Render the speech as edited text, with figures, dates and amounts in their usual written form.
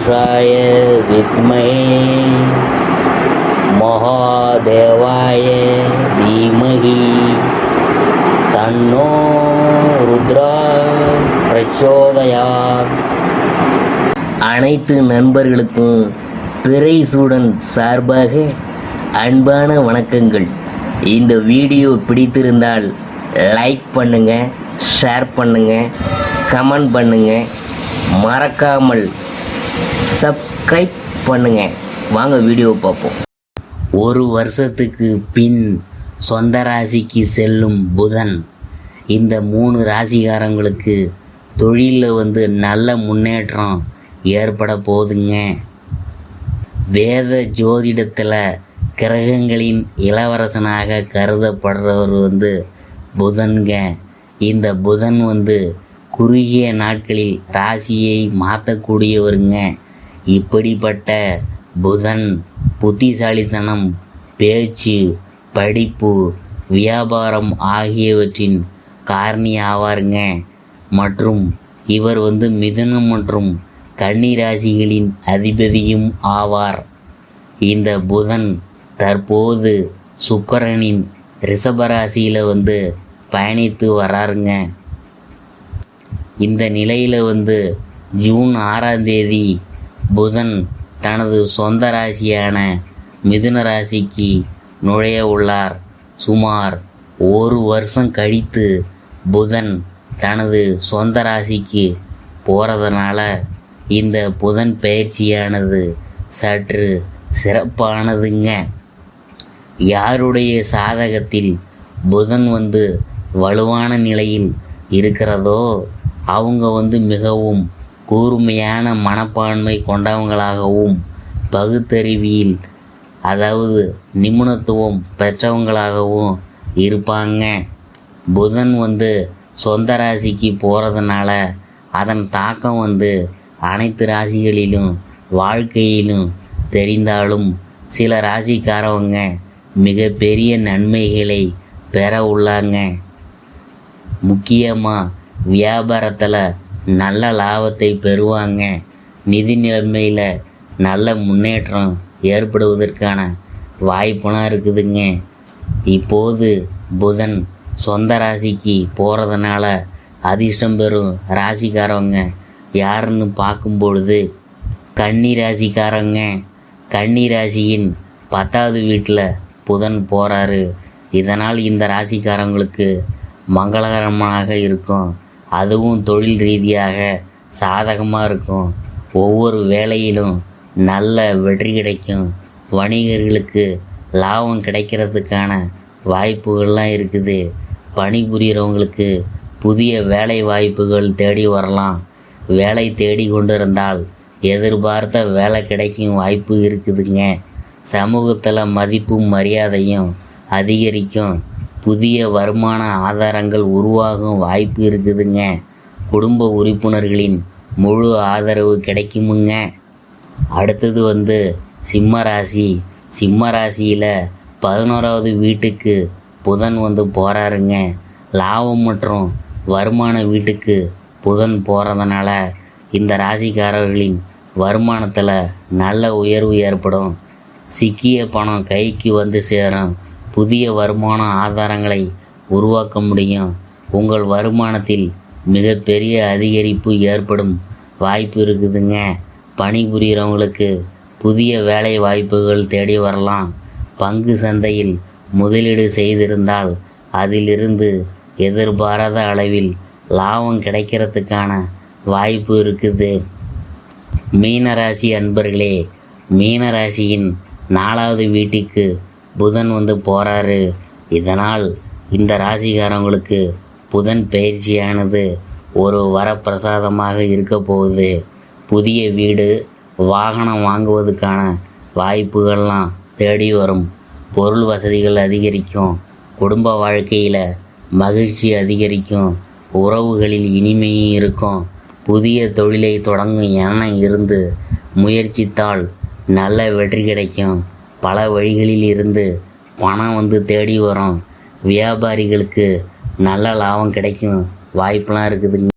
पुरुषाय विद्महे महादेवाय धीमहि तन्नो रुद्रा प्रचोदयात्. அனைத்து நண்பர்களுக்கும் பிறைசூடன் சார்பாக அன்பான வணக்கங்கள். இந்த வீடியோ பிடித்திருந்தால் லைக் பண்ணுங்கள், ஷேர் பண்ணுங்கள், கமெண்ட் பண்ணுங்கள், மறக்காமல் சப்ஸ்கிரைப் பண்ணுங்கள். வாங்க வீடியோ பார்ப்போம். ஒரு வருஷத்துக்கு பின் சொந்த ராசிக்கு செல்லும் புதன் இந்த 3 ராசிக்காரங்களுக்கு தொழிலில் நல்ல முன்னேற்றம் ஏற்பட போகுதுங்க. வேத ஜோதிடத்தில் கிரகங்களின் இளவரசனாக கருதப்படுறவர் புதன்க. இந்த புதன் குறுகிய நாட்களில் ராசியை மாற்றக்கூடியவருங்க. இப்படிப்பட்ட புதன் புத்திசாலித்தனம், பேச்சு, படிப்பு, வியாபாரம் ஆகியவற்றின் காரணி ஆவாருங்க. மற்றும் இவர் மிதுனம் மற்றும் கன்னி ராசிகளின் அதிபதியும் ஆவார். இந்த புதன் தற்போது சுக்கிரனின் ரிஷபராசியில் பயணித்து வராருங்க. இந்த நிலையில் ஜூன் 6ஆம் தேதி புதன் தனது சொந்த ராசியான மிதுன ராசிக்கு நுழைய உள்ளார். சுமார் 1 வருஷம் கழித்து புதன் தனது சொந்த ராசிக்கு போகிறதுனால இந்த புதன் பயிற்சியானது சற்று சிறப்பானதுங்க. யாருடைய சாதகத்தில் புதன் வலுவான நிலையில் இருக்கிறதோ அவங்க மிகவும் கூர்மையான மனப்பான்மை கொண்டவங்களாகவும் பகுத்தறிவியல் அதாவது நிபுணத்துவம் பெற்றவங்களாகவும் இருப்பாங்க. புதன் சொந்த ராசிக்கு போகிறதுனால அதன் தாக்கம் அனைத்து ராசிகளிலும் வாழ்க்கையிலும் தெரிந்தாலும் சில ராசிக்காரவங்க மிகப்பெரிய நன்மைகளை பெற உள்ளாங்க. முக்கியமாக வியாபாரத்தில் நல்ல லாபத்தை பெறுவாங்க. நிதி நிலைமையில் நல்ல முன்னேற்றம் ஏற்படுவதற்கான வாய்ப்புலாம் இருக்குதுங்க. இப்போது புதன் சொந்த ராசிக்கு போகிறதுனால அதிர்ஷ்டம் பெறும் ராசிக்காரவங்க யாருன்னு பார்க்கும்பொழுது கன்னி ராசிக்காரங்க. கன்னி ராசியின் 10வது வீட்டில் புதன் போகிறாரு. இதனால் இந்த ராசிக்காரங்களுக்கு மங்களகரமாக இருக்கும். அதுவும் தொழில் ரீதியாக சாதகமாக இருக்கும். ஒவ்வொரு வேலையிலும் நல்ல வெற்றி கிடைக்கும். வணிகர்களுக்கு லாபம் கிடைக்கிறதுக்கான வாய்ப்புகள்லாம் இருக்குது. பணிபுரிகிறவங்களுக்கு புதிய வேலை வாய்ப்புகள் தேடி வரலாம். வேலை தேடி கொண்டு இருந்தால் எதிர்பார்த்த வேலை கிடைக்கும் வாய்ப்பு இருக்குதுங்க. சமூகத்தில் மதிப்பும் மரியாதையும் அதிகரிக்கும். புதிய வருமான ஆதாரங்கள் உருவாகும் வாய்ப்பு இருக்குதுங்க. குடும்ப உறுப்பினர்களின் முழு ஆதரவு கிடைக்குமுங்க. அடுத்தது சிம்ம ராசி. சிம்ம ராசியில் 11வது வீட்டுக்கு புதன் போகிறாருங்க. லாபம் மற்றும் வருமான வீட்டுக்கு புதன் போகிறதுனால இந்த ராசிக்காரர்களின் வருமானத்தில் நல்ல உயர்வு ஏற்படும். சிக்கிய பணம் கைக்கு சேரும். புதிய வருமான ஆதாரங்களை உருவாக்க முடியும். உங்கள் வருமானத்தில் மிகப்பெரிய அதிகரிப்பு ஏற்படும் வாய்ப்பு இருக்குதுங்க. பணிபுரிகிறவங்களுக்கு புதிய வேலை வாய்ப்புகள் தேடி வரலாம். பங்கு சந்தையில் முதலீடு செய்திருந்தால் அதிலிருந்து எதிர்பாராத அளவில் லாபம் கிடைக்கிறதுக்கான வாய்ப்பு இருக்குது. மீனராசி அன்பர்களே, மீனராசியின் 4வது வீட்டுக்கு புதன் போகிறாரு. இதனால் இந்த ராசிக்காரங்களுக்கு புதன் பயிற்சியானது ஒரு வரப்பிரசாதமாக இருக்க போகுது. புதிய வீடு, வாகனம் வாங்குவதற்கான வாய்ப்புகள்லாம் தேடி வரும். பொருள் வசதிகள் அதிகரிக்கும். குடும்ப வாழ்க்கையில் மகிழ்ச்சி அதிகரிக்கும். உறவுகளில் இனிமையும் இருக்கும். புதிய தொழிலை தொடங்கும் எண்ணம் இருந்து முயற்சித்தால் நல்ல வெற்றி கிடைக்கும். பல வழிகளில் இருந்து பணம் தேடி வரும். வியாபாரிகளுக்கு நல்ல லாபம் கிடைக்கும் வாய்ப்பெலாம் இருக்குதுங்க.